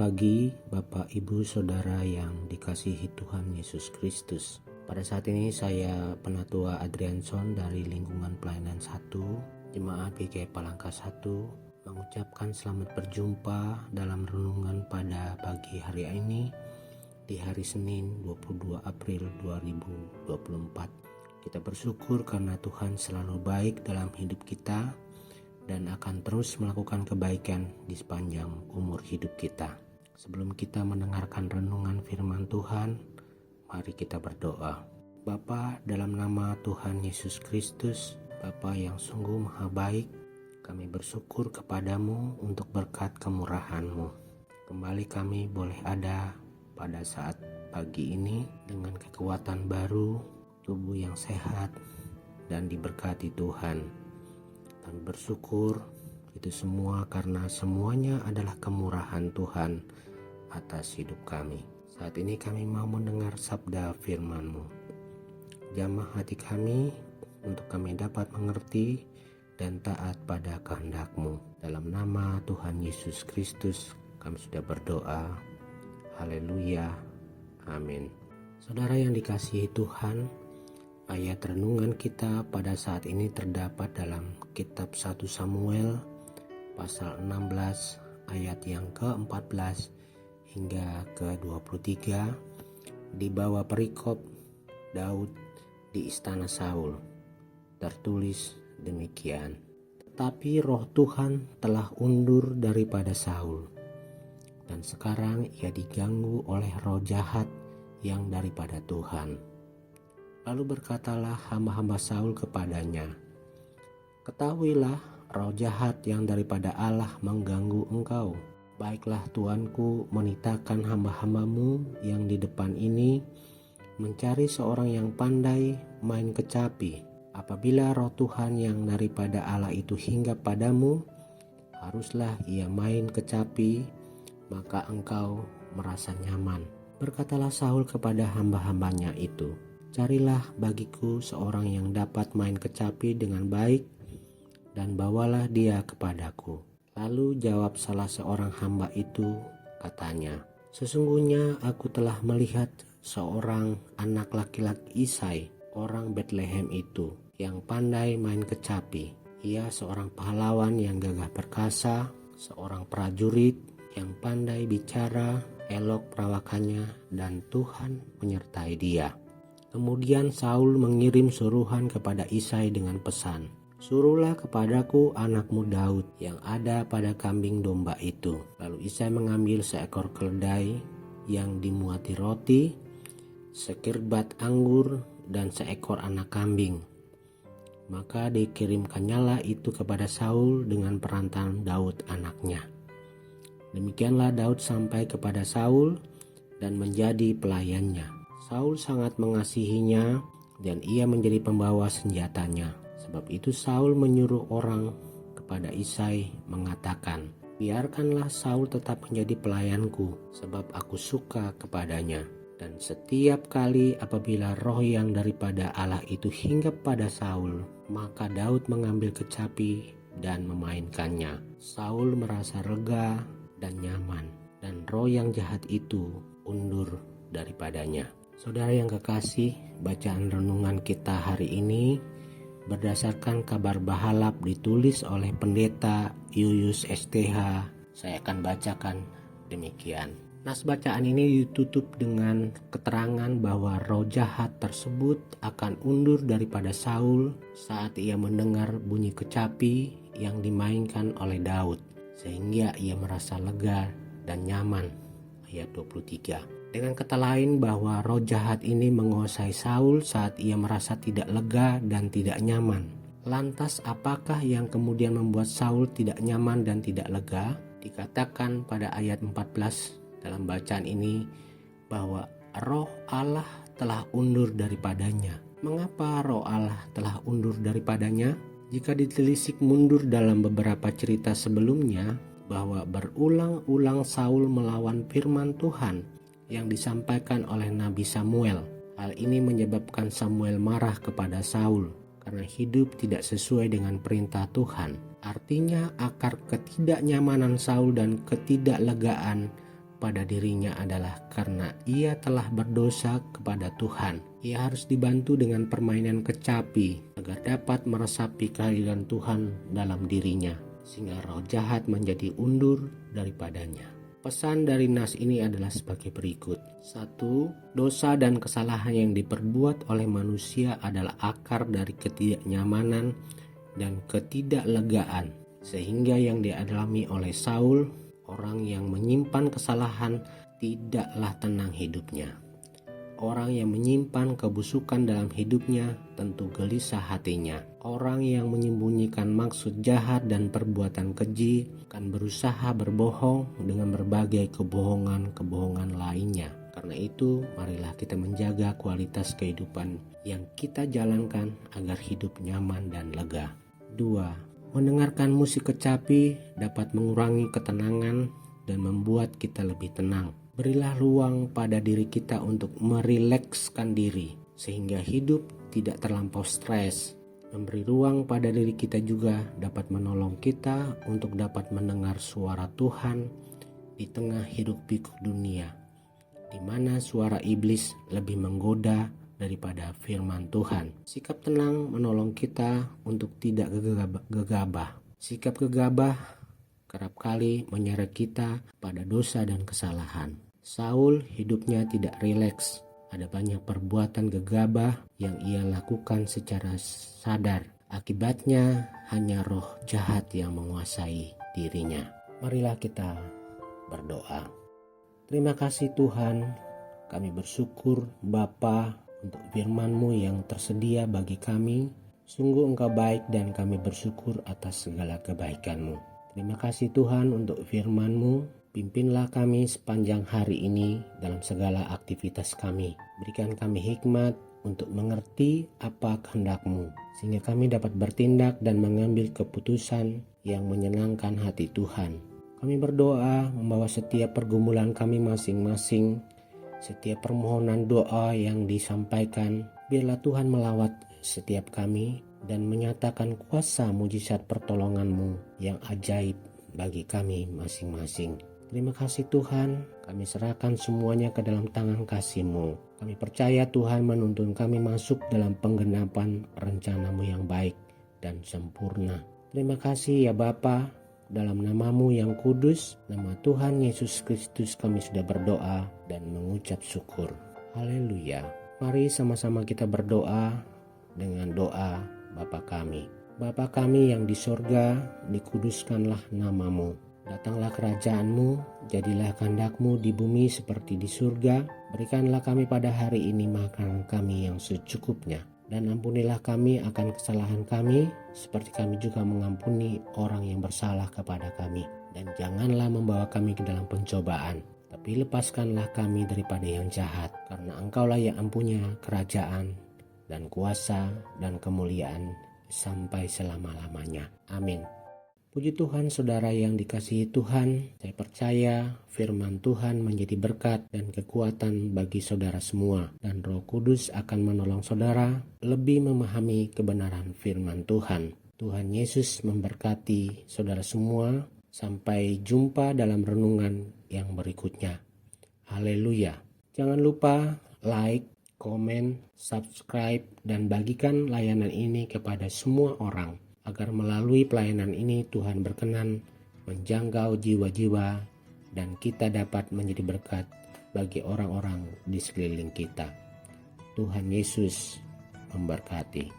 pagi Bapak, Ibu, Saudara yang dikasihi Tuhan Yesus Kristus. Pada saat ini saya Penatua Adrianson dari Lingkungan Pelayanan 1, Jemaat GKI Palangka 1, mengucapkan selamat berjumpa dalam renungan pada pagi hari ini di hari Senin 22 April 2024. Kita bersyukur karena Tuhan selalu baik dalam hidup kita dan akan terus melakukan kebaikan di sepanjang umur hidup kita. Sebelum kita mendengarkan renungan firman Tuhan, mari kita berdoa. Bapa, dalam nama Tuhan Yesus Kristus, Bapa yang sungguh maha baik, kami bersyukur kepadamu untuk berkat kemurahan-Mu. Kembali kami boleh ada pada saat pagi ini dengan kekuatan baru, tubuh yang sehat, dan diberkati Tuhan. Kami bersyukur itu semua karena semuanya adalah kemurahan Tuhan atas hidup kami. Saat ini kami mau mendengar sabda firman-Mu. Jamah hati kami untuk kami dapat mengerti dan taat pada kehendak-Mu. Dalam nama Tuhan Yesus Kristus kami sudah berdoa. Haleluya. Amin. Saudara yang dikasihi Tuhan, ayat renungan kita pada saat ini terdapat dalam kitab 1 Samuel pasal 16 ayat yang ke-14 hingga ke-23 di bawah perikop Daud di istana Saul. Tertulis demikian. Tetapi roh Tuhan telah undur daripada Saul, dan sekarang ia diganggu oleh roh jahat yang daripada Tuhan. Lalu berkatalah hamba-hamba Saul kepadanya, "Ketahuilah, roh jahat yang daripada Allah mengganggu engkau. Baiklah tuanku menitahkan hamba-hambamu yang di depan ini mencari seorang yang pandai main kecapi. Apabila roh Tuhan yang daripada Allah itu hinggap padamu, haruslah ia main kecapi, maka engkau merasa nyaman." Berkatalah Saul kepada hamba-hambanya itu, "Carilah bagiku seorang yang dapat main kecapi dengan baik dan bawalah dia kepadaku." Lalu jawab salah seorang hamba itu, katanya, "Sesungguhnya aku telah melihat seorang anak laki-laki Isai, orang Betlehem itu, yang pandai main kecapi. Ia seorang pahlawan yang gagah perkasa, seorang prajurit yang pandai bicara, elok perawakannya, dan Tuhan menyertai dia." Kemudian Saul mengirim suruhan kepada Isai dengan pesan, "Suruhlah kepadaku anakmu Daud yang ada pada kambing domba itu." Lalu Isai mengambil seekor keledai yang dimuati roti, sekirbat anggur, dan seekor anak kambing. Maka dikirimkannyalah itu kepada Saul dengan perantar Daud anaknya. Demikianlah Daud sampai kepada Saul dan menjadi pelayannya. Saul sangat mengasihinya dan ia menjadi pembawa senjatanya. Sebab itu Saul menyuruh orang kepada Isai mengatakan, "Biarkanlah Saul tetap menjadi pelayanku, sebab aku suka kepadanya. Dan setiap kali apabila roh yang daripada Allah itu hinggap pada Saul, maka Daud mengambil kecapi dan memainkannya. Saul merasa lega dan nyaman, dan roh yang jahat itu undur daripadanya." Saudara yang kekasih, bacaan renungan kita hari ini berdasarkan kabar bahalap ditulis oleh Pendeta Yuyus STH. Saya akan bacakan demikian. Nas bacaan ini ditutup dengan keterangan bahwa roh jahat tersebut akan undur daripada Saul saat ia mendengar bunyi kecapi yang dimainkan oleh Daud, sehingga ia merasa lega dan nyaman. Ayat 23. Dengan kata lain bahwa roh jahat ini menguasai Saul saat ia merasa tidak lega dan tidak nyaman. Lantas apakah yang kemudian membuat Saul tidak nyaman dan tidak lega? Dikatakan pada ayat 14 dalam bacaan ini bahwa roh Allah telah undur daripadanya. Mengapa roh Allah telah undur daripadanya? Jika ditelisik mundur dalam beberapa cerita sebelumnya, bahwa berulang-ulang Saul melawan firman Tuhan yang disampaikan oleh Nabi Samuel. Hal ini menyebabkan Samuel marah kepada Saul karena hidup tidak sesuai dengan perintah Tuhan. Artinya akar ketidaknyamanan Saul dan ketidaklegaan pada dirinya adalah karena ia telah berdosa kepada Tuhan. Ia harus dibantu dengan permainan kecapi agar dapat meresapi kehadiran Tuhan dalam dirinya, sehingga roh jahat menjadi undur daripadanya. Pesan dari nas ini adalah sebagai berikut. 1. Dosa dan kesalahan yang diperbuat oleh manusia adalah akar dari ketidaknyamanan dan ketidaklegaan, sehingga yang dialami oleh Saul, orang yang menyimpan kesalahan, tidaklah tenang hidupnya. Orang yang menyimpan kebusukan dalam hidupnya tentu gelisah hatinya. Orang yang menyembunyikan maksud jahat dan perbuatan keji akan berusaha berbohong dengan berbagai kebohongan-kebohongan lainnya. Karena itu, marilah kita menjaga kualitas kehidupan yang kita jalankan agar hidup nyaman dan lega. 2. Mendengarkan musik kecapi dapat mengurangi ketenangan dan membuat kita lebih tenang. Berilah ruang pada diri kita untuk merilekskan diri, sehingga hidup tidak terlampau stres. Memberi ruang pada diri kita juga dapat menolong kita untuk dapat mendengar suara Tuhan di tengah hiruk-pikuk dunia, di mana suara iblis lebih menggoda daripada firman Tuhan. Sikap tenang menolong kita untuk tidak gegabah. Sikap gegabah kerap kali menyeret kita pada dosa dan kesalahan. Saul hidupnya tidak rileks. Ada banyak perbuatan gegabah yang ia lakukan secara sadar. Akibatnya hanya roh jahat yang menguasai dirinya. Marilah kita berdoa. Terima kasih Tuhan, kami bersyukur Bapa untuk firman-Mu yang tersedia bagi kami. Sungguh Engkau baik dan kami bersyukur atas segala kebaikan-Mu. Terima kasih Tuhan untuk firman-Mu. Pimpinlah kami sepanjang hari ini dalam segala aktivitas kami. Berikan kami hikmat untuk mengerti apa kehendak-Mu, sehingga kami dapat bertindak dan mengambil keputusan yang menyenangkan hati Tuhan. Kami berdoa membawa setiap pergumulan kami masing-masing, setiap permohonan doa yang disampaikan. Biarlah Tuhan melawat setiap kami dan menyatakan kuasa mujizat pertolongan-Mu yang ajaib bagi kami masing-masing. Terima kasih Tuhan, kami serahkan semuanya ke dalam tangan kasih-Mu. Kami percaya Tuhan menuntun kami masuk dalam penggenapan rencana-Mu yang baik dan sempurna. Terima kasih ya Bapa, dalam nama-Mu yang kudus, nama Tuhan Yesus Kristus kami sudah berdoa dan mengucap syukur. Haleluya. Mari sama-sama kita berdoa dengan doa Bapa kami. Bapa kami yang di sorga, dikuduskanlah nama-Mu. Datanglah kerajaan-Mu, jadilah kehendak-Mu di bumi seperti di surga. Berikanlah kami pada hari ini makanan kami yang secukupnya. Dan ampunilah kami akan kesalahan kami, seperti kami juga mengampuni orang yang bersalah kepada kami. Dan janganlah membawa kami ke dalam pencobaan, tapi lepaskanlah kami daripada yang jahat. Karena Engkaulah yang mempunyai kerajaan dan kuasa dan kemuliaan sampai selama-lamanya. Amin. Puji Tuhan, saudara yang dikasihi Tuhan, saya percaya firman Tuhan menjadi berkat dan kekuatan bagi saudara semua, dan Roh Kudus akan menolong saudara lebih memahami kebenaran firman Tuhan. Tuhan Yesus memberkati saudara semua. Sampai jumpa dalam renungan yang berikutnya. Haleluya. Jangan lupa like, komen, subscribe, dan bagikan layanan ini kepada semua orang, agar melalui pelayanan ini Tuhan berkenan menjangkau jiwa-jiwa dan kita dapat menjadi berkat bagi orang-orang di sekeliling kita. Tuhan Yesus memberkati.